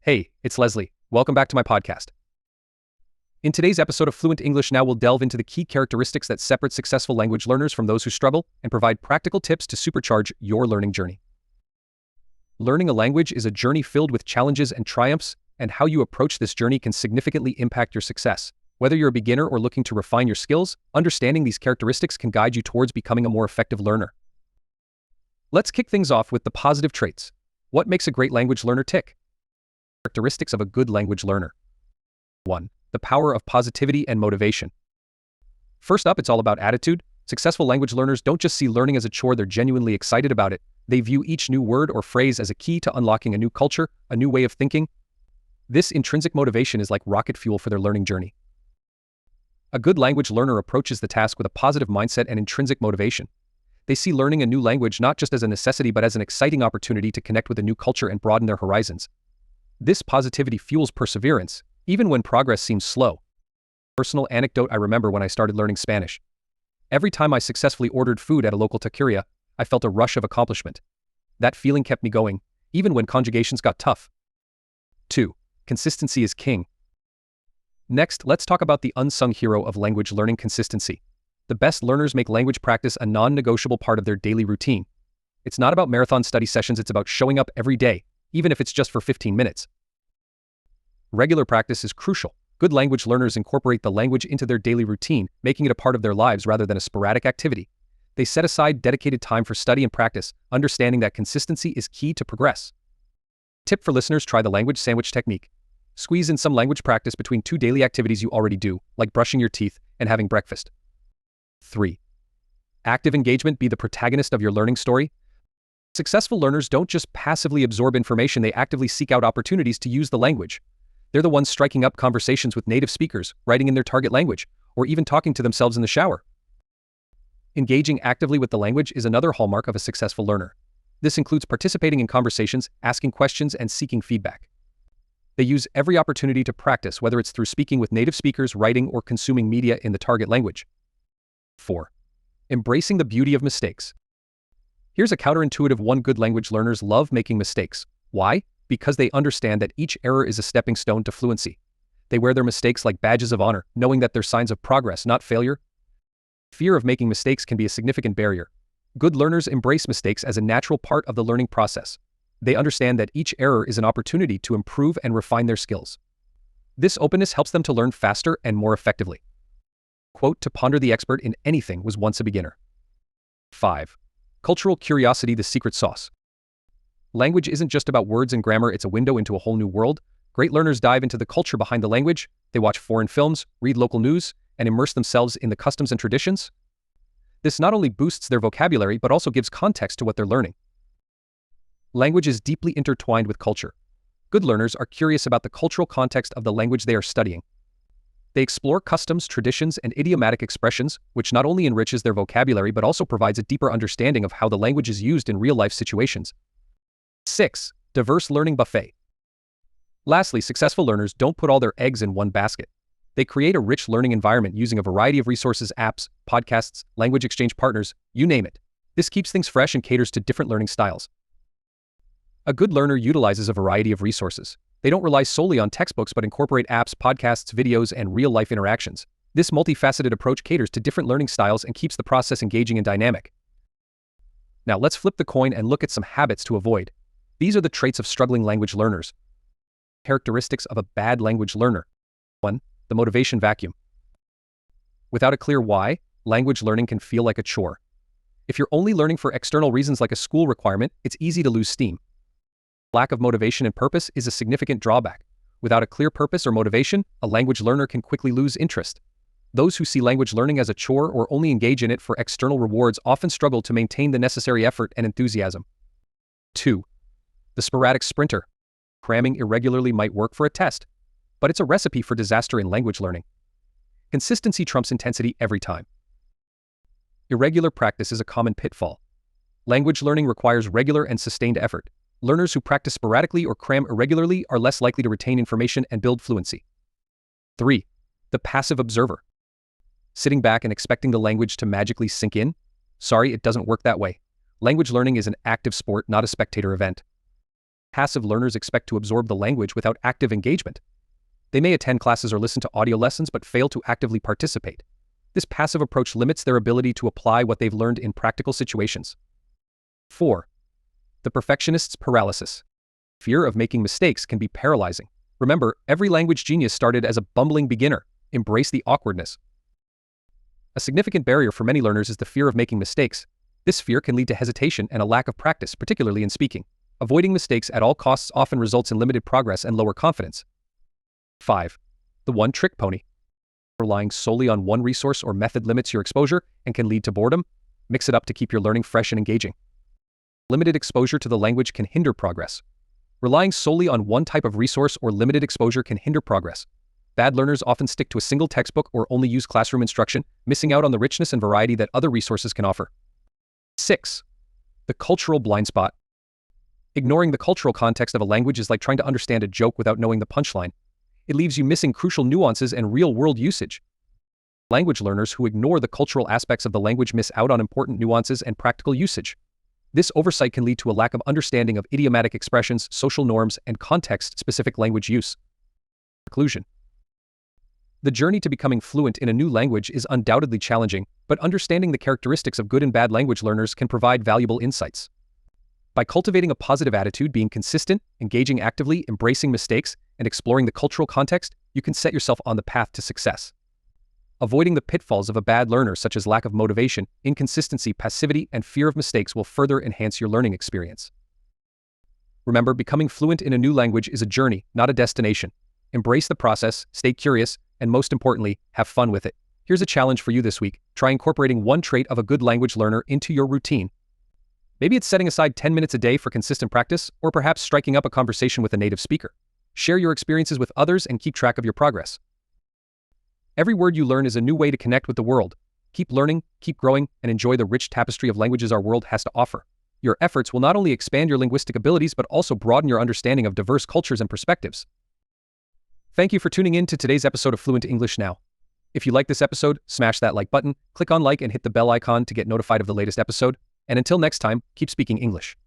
Hey, it's Leslie. Welcome back to my podcast. In today's episode of Fluent English Now, we'll delve into the key characteristics that separate successful language learners from those who struggle and provide practical tips to supercharge your learning journey. Learning a language is a journey filled with challenges and triumphs, and how you approach this journey can significantly impact your success. Whether you're a beginner or looking to refine your skills, understanding these characteristics can guide you towards becoming a more effective learner. Let's kick things off with the positive traits. What makes a great language learner tick? Characteristics of a good language learner. 1. The power of positivity and motivation. First up, it's all about attitude. Successful language learners don't just see learning as a chore, they're genuinely excited about it. They view each new word or phrase as a key to unlocking a new culture, a new way of thinking. This intrinsic motivation is like rocket fuel for their learning journey. A good language learner approaches the task with a positive mindset and intrinsic motivation. They see learning a new language not just as a necessity but as an exciting opportunity to connect with a new culture and broaden their horizons. This positivity fuels perseverance, even when progress seems slow. Personal anecdote: I remember when I started learning Spanish. Every time I successfully ordered food at a local taqueria, I felt a rush of accomplishment. That feeling kept me going, even when conjugations got tough. 2. Consistency is king. Next, let's talk about the unsung hero of language learning: consistency. The best learners make language practice a non-negotiable part of their daily routine. It's not about marathon study sessions, it's about showing up every day, even if it's just for 15 minutes. Regular practice is crucial. Good language learners incorporate the language into their daily routine, making it a part of their lives rather than a sporadic activity. They set aside dedicated time for study and practice, understanding that consistency is key to progress. Tip for listeners: try the language sandwich technique. Squeeze in some language practice between two daily activities you already do, like brushing your teeth and having breakfast. 3. Active engagement. Be the protagonist of your learning story. Successful learners don't just passively absorb information, they actively seek out opportunities to use the language. They're the ones striking up conversations with native speakers, writing in their target language, or even talking to themselves in the shower. Engaging actively with the language is another hallmark of a successful learner. This includes participating in conversations, asking questions, and seeking feedback. They use every opportunity to practice, whether it's through speaking with native speakers, writing, or consuming media in the target language. 4. Embracing the beauty of mistakes. Here's a counterintuitive one: good language learners love making mistakes. Why? Because they understand that each error is a stepping stone to fluency. They wear their mistakes like badges of honor, knowing that they're signs of progress, not failure. Fear of making mistakes can be a significant barrier. Good learners embrace mistakes as a natural part of the learning process. They understand that each error is an opportunity to improve and refine their skills. This openness helps them to learn faster and more effectively. Quote: "To ponder the expert in anything was once a beginner." 5. Cultural curiosity, the secret sauce. Language isn't just about words and grammar, it's a window into a whole new world. Great learners dive into the culture behind the language. They watch foreign films, read local news, and immerse themselves in the customs and traditions. This not only boosts their vocabulary but also gives context to what they're learning. Language is deeply intertwined with culture. Good learners are curious about the cultural context of the language they are studying. They explore customs, traditions, and idiomatic expressions, which not only enriches their vocabulary but also provides a deeper understanding of how the language is used in real-life situations. 6. Diverse learning buffet. Lastly, successful learners don't put all their eggs in one basket. They create a rich learning environment using a variety of resources, apps, podcasts, language exchange partners, you name it. This keeps things fresh and caters to different learning styles. A good learner utilizes a variety of resources. They don't rely solely on textbooks but incorporate apps, podcasts, videos, and real-life interactions. This multifaceted approach caters to different learning styles and keeps the process engaging and dynamic. Now let's flip the coin and look at some habits to avoid. These are the traits of struggling language learners. Characteristics of a bad language learner. 1. The motivation vacuum. Without a clear why, language learning can feel like a chore. If you're only learning for external reasons like a school requirement, it's easy to lose steam. Lack of motivation and purpose is a significant drawback. Without a clear purpose or motivation, a language learner can quickly lose interest. Those who see language learning as a chore or only engage in it for external rewards often struggle to maintain the necessary effort and enthusiasm. 2. The sporadic sprinter. Cramming irregularly might work for a test, but it's a recipe for disaster in language learning. Consistency trumps intensity every time. Irregular practice is a common pitfall. Language learning requires regular and sustained effort. Learners who practice sporadically or cram irregularly are less likely to retain information and build fluency. 3. The passive observer. Sitting back and expecting the language to magically sink in? Sorry, it doesn't work that way. Language learning is an active sport, not a spectator event. Passive learners expect to absorb the language without active engagement. They may attend classes or listen to audio lessons but fail to actively participate. This passive approach limits their ability to apply what they've learned in practical situations. 4. The perfectionist's paralysis. Fear of making mistakes can be paralyzing. Remember, every language genius started as a bumbling beginner. Embrace the awkwardness. A significant barrier for many learners is the fear of making mistakes. This fear can lead to hesitation and a lack of practice, particularly in speaking. Avoiding mistakes at all costs often results in limited progress and lower confidence. 5. The one-trick pony. Relying solely on one resource or method limits your exposure and can lead to boredom. Mix it up to keep your learning fresh and engaging. Limited exposure to the language can hinder progress. Relying solely on one type of resource or limited exposure can hinder progress. Bad learners often stick to a single textbook or only use classroom instruction, missing out on the richness and variety that other resources can offer. 6. The cultural blind spot. Ignoring the cultural context of a language is like trying to understand a joke without knowing the punchline. It leaves you missing crucial nuances and real-world usage. Language learners who ignore the cultural aspects of the language miss out on important nuances and practical usage. This oversight can lead to a lack of understanding of idiomatic expressions, social norms, and context-specific language use. Conclusion. The journey to becoming fluent in a new language is undoubtedly challenging, but understanding the characteristics of good and bad language learners can provide valuable insights. By cultivating a positive attitude, being consistent, engaging actively, embracing mistakes, and exploring the cultural context, you can set yourself on the path to success. Avoiding the pitfalls of a bad learner such as lack of motivation, inconsistency, passivity, and fear of mistakes will further enhance your learning experience. Remember, becoming fluent in a new language is a journey, not a destination. Embrace the process, stay curious, and most importantly, have fun with it. Here's a challenge for you this week. Try incorporating one trait of a good language learner into your routine. Maybe it's setting aside 10 minutes a day for consistent practice, or perhaps striking up a conversation with a native speaker. Share your experiences with others and keep track of your progress. Every word you learn is a new way to connect with the world. Keep learning, keep growing, and enjoy the rich tapestry of languages our world has to offer. Your efforts will not only expand your linguistic abilities but also broaden your understanding of diverse cultures and perspectives. Thank you for tuning in to today's episode of Fluent English Now. If you like this episode, smash that like button, click on like and hit the bell icon to get notified of the latest episode. And until next time, keep speaking English.